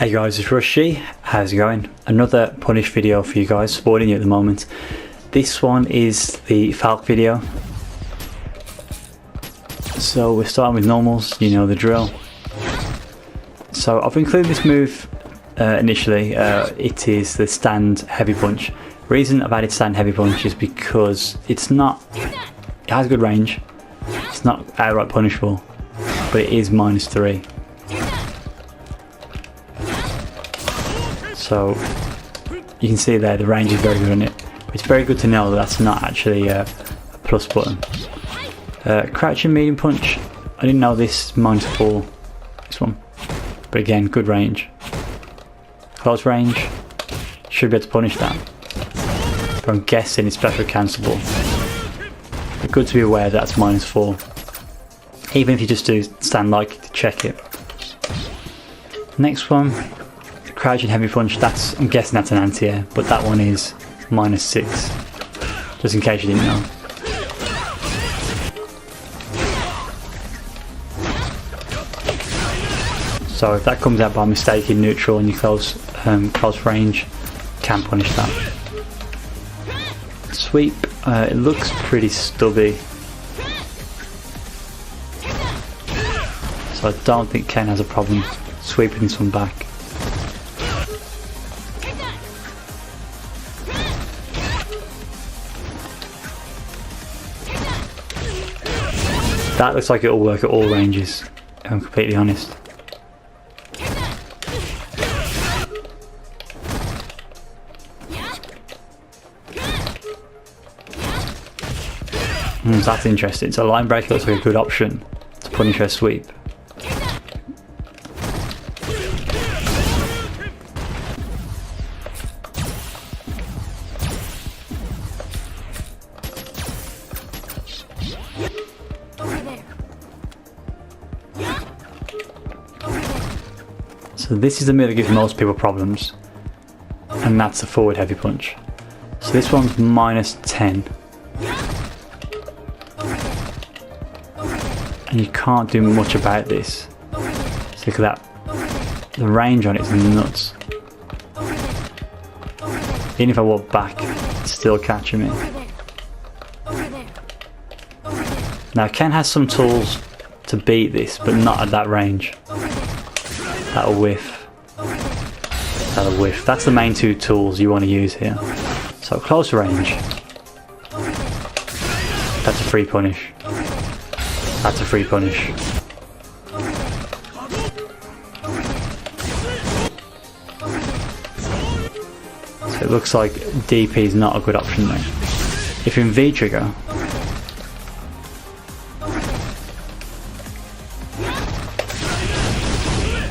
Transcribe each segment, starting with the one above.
Hey guys, it's Rushy. How's it going? Another punish video for you guys, spoiling you at the moment. This one is the Falke video. So we're starting with normals, you know the drill. So I've included this move initially. It is the stand heavy punch. Reason I've added stand heavy punch is because it has good range. It's not outright punishable, but it is -3. So you can see there the range is very good on it. It's very good to know that that's not actually a plus button. Crouching medium punch, I didn't know this -4, this one, but again good range. Close range, should be able to punish that, but I'm guessing it's better cancelable. But good to be aware that's -4, even if you just do stand like to check it. Next one, crouching heavy punch, I'm guessing that's an anti-air, but that one is -6, just in case you didn't know. So if that comes out by mistake in neutral and you close range, can punish that. Sweep, it looks pretty stubby, so I don't think Ken has a problem sweeping this one back. That looks like it'll work at all ranges, if I'm completely honest. That's interesting. So line break looks like a good option to punish her sweep. So this is the move that gives most people problems, and that's the forward heavy punch. So this one's -10. And you can't do much about this. So look at that. The range on it is nuts. Even if I walk back, it's still catching me. Now Ken has some tools to beat this, but not at that range. That'll whiff. That'll whiff. That's the main two tools you want to use here. So close range. That's a free punish. That's a free punish. So it looks like DP is not a good option there. If you're in V trigger,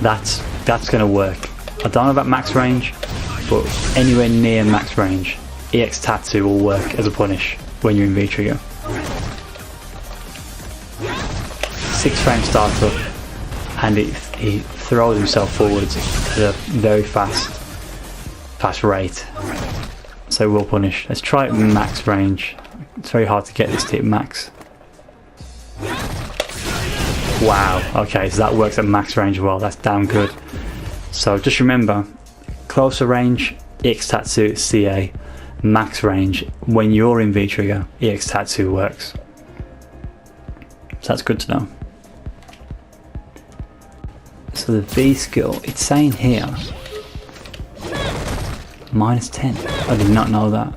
that's going to work. I don't know about max range, but anywhere near max range, EX Tattoo will work as a punish when you're in V trigger. 6-frame startup, and he throws himself forwards at a very fast rate, so it will punish. Let's try it max range. It's very hard to get this to hit max. Wow, okay, so that works at max range as well. That's damn good. So just remember, closer range, EX Tattoo, CA. Max range, when you're in V trigger, EX Tattoo works. So that's good to know. So the V skill, it's saying here -10. I did not know that.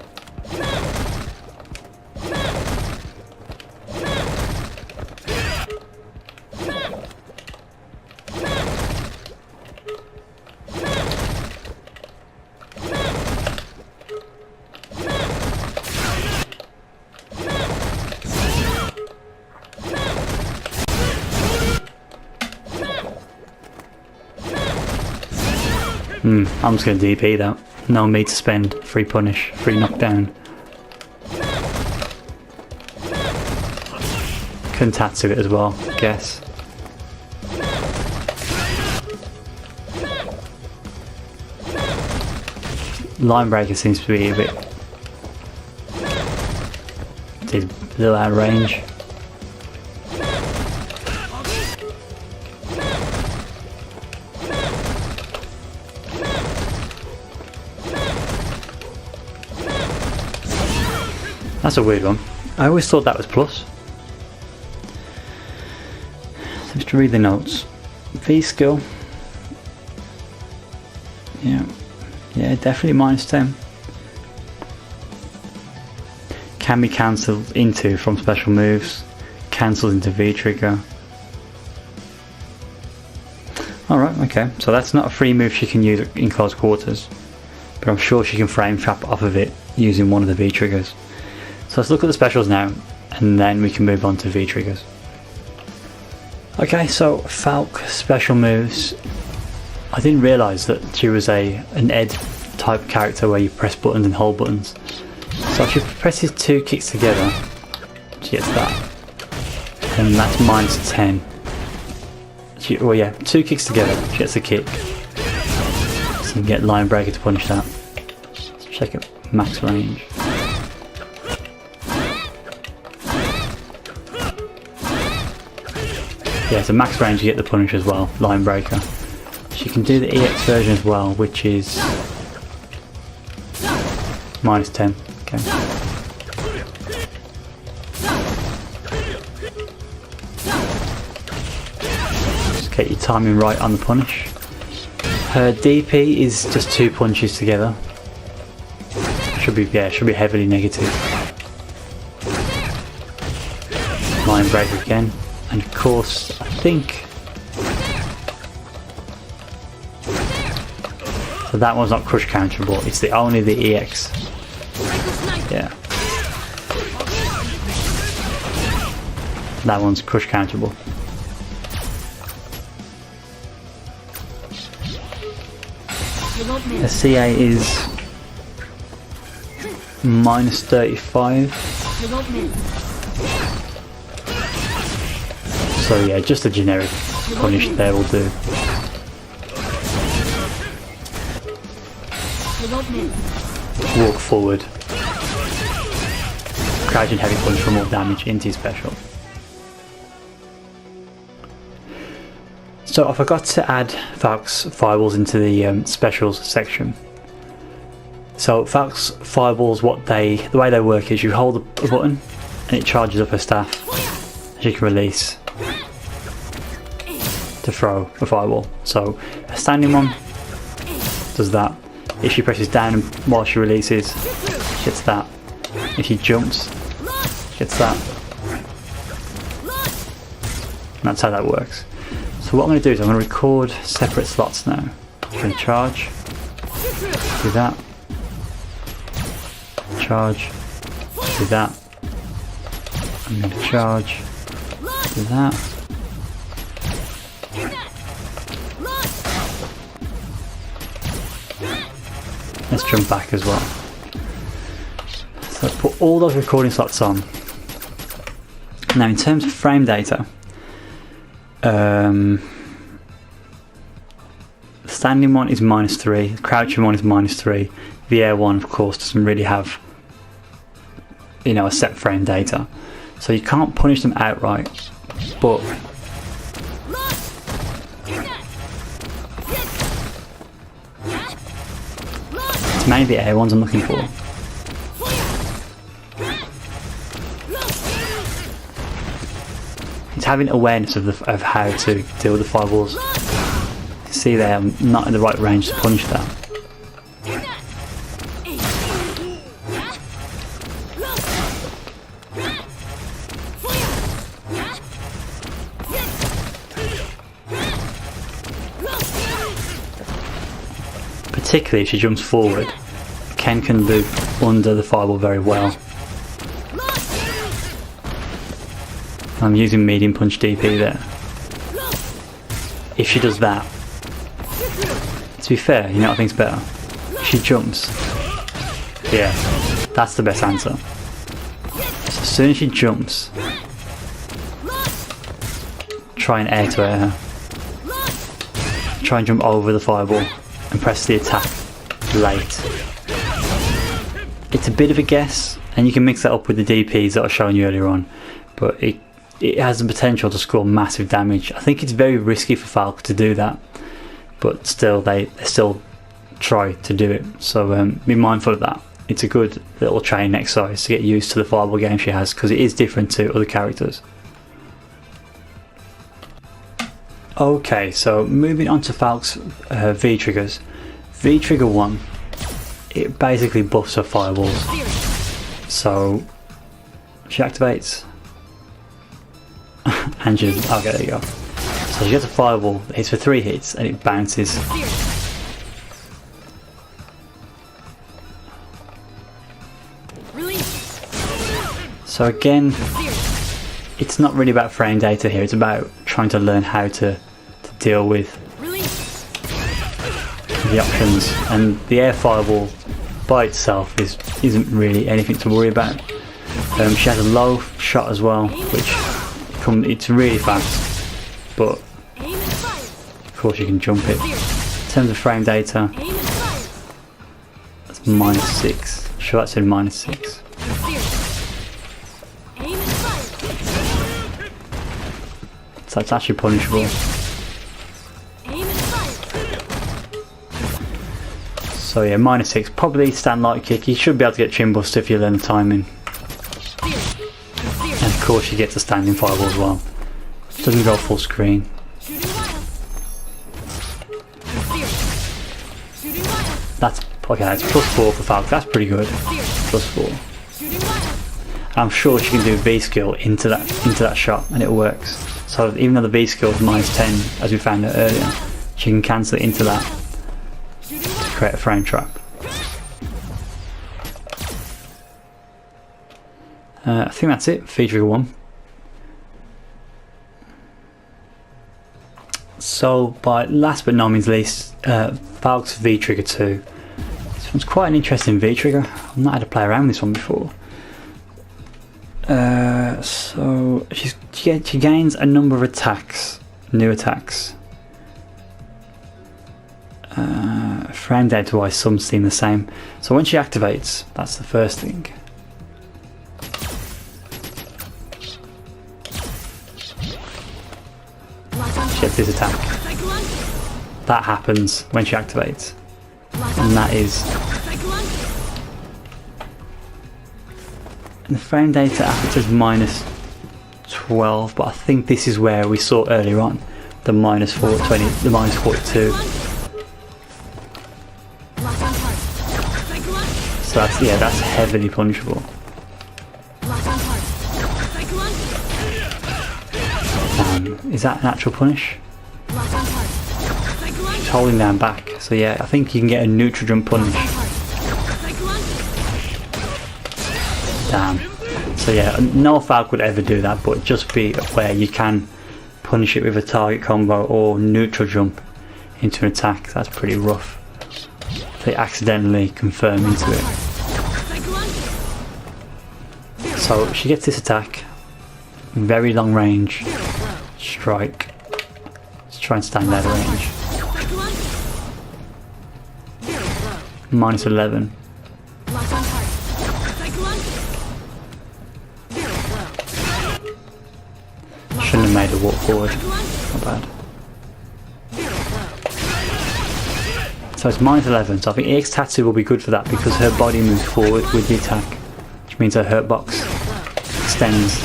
I'm just going to DP that. No need to spend free punish, free knockdown. Can tattoo it as well, I guess. Line breaker seems to be a bit a little out of range. That's a weird one. I always thought that was plus. Just to read the notes. V skill. Yeah, definitely -10. Can be cancelled into from special moves. Cancelled into V trigger. Alright, okay, so that's not a free move she can use in close quarters, but I'm sure she can frame trap off of it using one of the V triggers. So let's look at the specials now, and then we can move on to V triggers. Okay, so Falke special moves. I didn't realise that she was an Ed type character where you press buttons and hold buttons. So if she presses 2 kicks together, she gets that, and that's -10. Well, yeah, 2 kicks together, she gets a kick. So you can get line breaker to punish that. Let's check it, max range. Yeah, so max range you get the punish as well, line breaker. She can do the EX version as well, which is -10. Okay. Get your timing right on the punish. Her DP is just 2 punches together. Should be heavily negative. Line break again, and of course I think so that one's not crush counterable. It's only the EX. Yeah. That one's crush counterable. The CA is -35. So yeah, just a generic punish there will do. Walk forward. Crouching heavy punch for more damage into your special. So I forgot to add Falke's fireballs into the specials section. So Falke's fireballs, the way they work is you hold a button and it charges up her staff. She can release to throw a fireball. So a standing one does that. If she presses down while she releases, she gets that. If she jumps, she gets that. And that's how that works. So what I'm going to do is I'm going to record separate slots now. I'm going to charge, do that, charge, do that, I'm going to charge, do that. Let's jump back as well. So put all those recording slots on. Now in terms of frame data, the standing one is -3, the crouching one is -3, the air one of course doesn't really have, you know, a set frame data, so you can't punish them outright, but it's mainly the air ones I'm looking for. It's having awareness of how to deal with the fireballs. You see there, I'm not in the right range to punish that. Particularly if she jumps forward, Ken can loop under the fireball very well. I'm using medium punch DP there. If she does that, to be fair, you know what I think's better? If she jumps, yeah, that's the best answer. So as soon as she jumps, try and air to air her. Try and jump over the fireball and press the attack late. It's a bit of a guess, and you can mix that up with the DPs that I showed you earlier on, but it has the potential to score massive damage. I think it's very risky for Falke to do that, but still they still try to do it, so be mindful of that. it's a good little training exercise to get used to the fireball game she has, because it is different to other characters. Okay, so moving on to Falke's V triggers. V trigger 1, it basically buffs her fireballs. So she activates and she, okay, there you go. So she gets a fireball that hits for 3 hits and it bounces. So again, it's not really about frame data here, it's about trying to learn how to deal with the options, and the air fireball by itself isn't really anything to worry about. She has a low shot as well, which it's really fast, but of course you can jump it. In terms of frame data, that's -6. Sure, that's in -6. So it's actually punishable. So yeah, -6, probably stand light kick. You should be able to get chin bust if you learn the timing. And of course you get to standing fireball as well. Doesn't go full screen. That's okay, that's +4 for Falke, that's pretty good. +4. I'm sure she can do V skill into that shot and it works. So even though the V skill is -10, as we found out earlier, she can cancel it into that to create a frame trap. I think that's it, V trigger 1. So last but not means least, Falke's V trigger 2. This one's quite an interesting V trigger. I've not had to play around with this one before. So she gains a number of attacks, new attacks. Frame data wise, some seem the same. So when she activates, that's the first thing. She gets this attack. That happens when she activates, and that is. And the frame data after is -12, but I think this is where we saw earlier on the -420, the -42. So that's heavily punishable. Is that an actual punish? She's holding down back, so yeah, I think you can get a neutral jump punish. Damn. So yeah, no Falke would ever do that, but just be aware you can punish it with a target combo or neutral jump into an attack. That's pretty rough. They accidentally confirm into it. So she gets this attack, very long range, strike. Let's try and stand out of range. -11. Shouldn't have made her walk forward. Not bad. So it's -11, so I think EX Tatsu will be good for that because her body moves forward with the attack, which means her hurt box extends.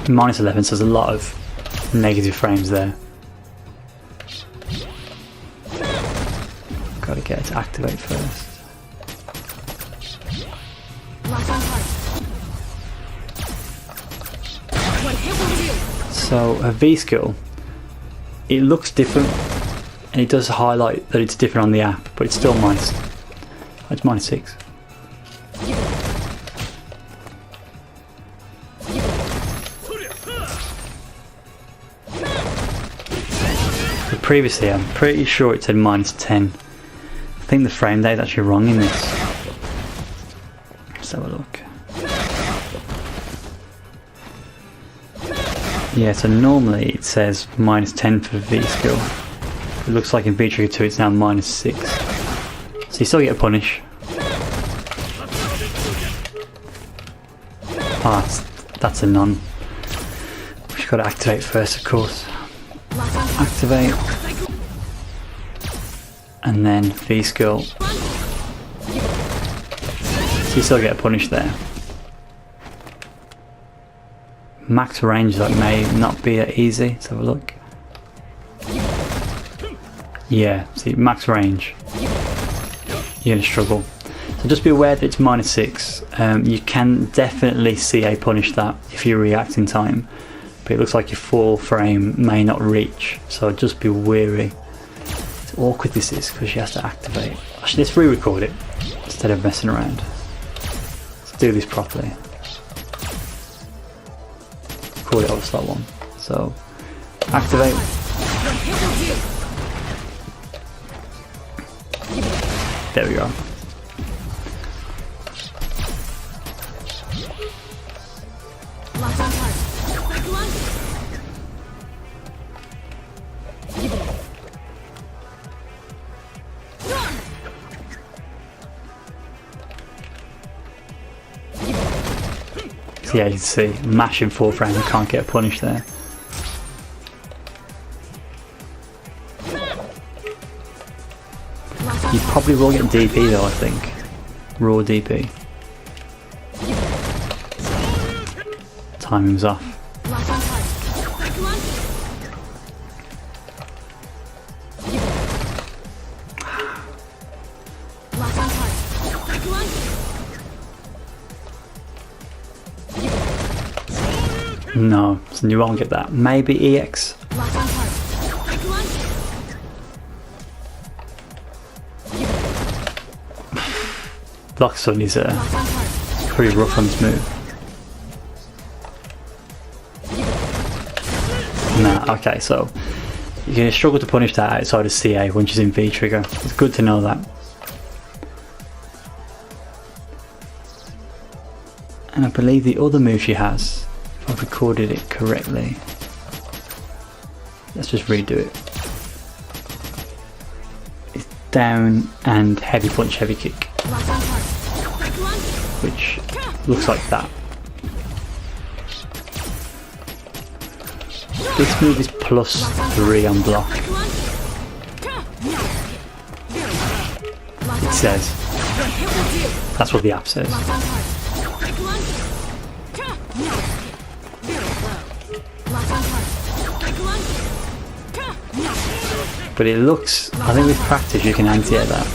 -11, so there's a lot of negative frames there. Gotta get it to activate first. So her V skill, it looks different and it does highlight that it's different on the app, but it's still it's -6. But previously I'm pretty sure it said -10. I think the frame data is actually wrong in this. Let's have a look. Yeah, so normally it says -10 for V skill. It looks like in V trigger 2 it's now -6. So you still get a punish. That's a none. We've got to activate first, of course. activate, and then V skill. So you still get punished there. Max range that may not be that easy. Let's have a look. Yeah, see, max range. You're gonna struggle. So just be aware that it's -6. You can definitely CA punish that if you react in time, but it looks like your full frame may not reach. So just be wary. It's awkward this is because she has to activate. Actually, let's re-record it instead of messing around. Let's do this properly. Record it over slot 1. So activate. There we go. So yeah, you can see, mashing full frame, you can't get punished there. You probably will get DP though, I think. Raw DP. Timing's off. No, so you won't get that. Maybe EX. Blockson is pretty rough on his move. Nah, okay, so you're going to struggle to punish that outside of CA when she's in V trigger. It's good to know that. And I believe the other move she has, if I've recorded it correctly, let's just redo it. It's down and heavy punch, heavy kick, which looks like that. This move is +3 on block. It says. That's what the app says. But it looks, I think with practice you can anti-air that.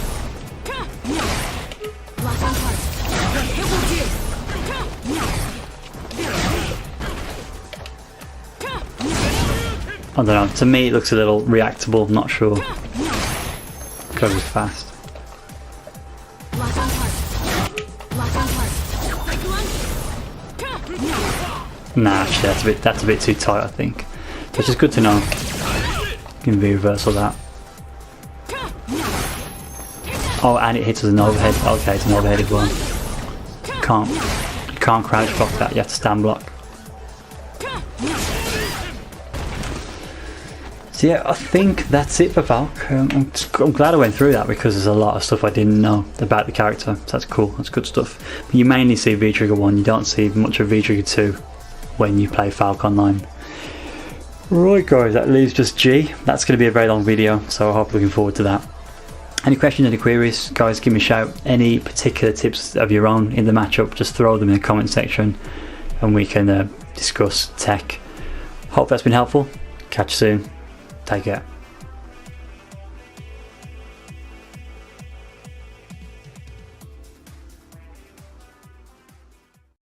I don't know, to me it looks a little reactable, not sure. Goes fast. Nah, actually that's a bit too tight, I think. So it's just good to know. You can reversal that. Oh, and it hits with an overhead. Okay, it's an overhead as well. You can't crouch block that, you have to stand block. So yeah, I think that's it for Falke. I'm glad I went through that because there's a lot of stuff I didn't know about the character. So that's cool, that's good stuff. But you mainly see V-Trigger 1, you don't see much of V-Trigger 2 when you play Falke online. Right guys, that leaves just G. That's going to be a very long video, so I hope you're looking forward to that. Any questions, any queries, guys, give me a shout. Any particular tips of your own in the matchup, just throw them in the comment section and we can discuss tech. Hope that's been helpful. Catch you soon. Take care.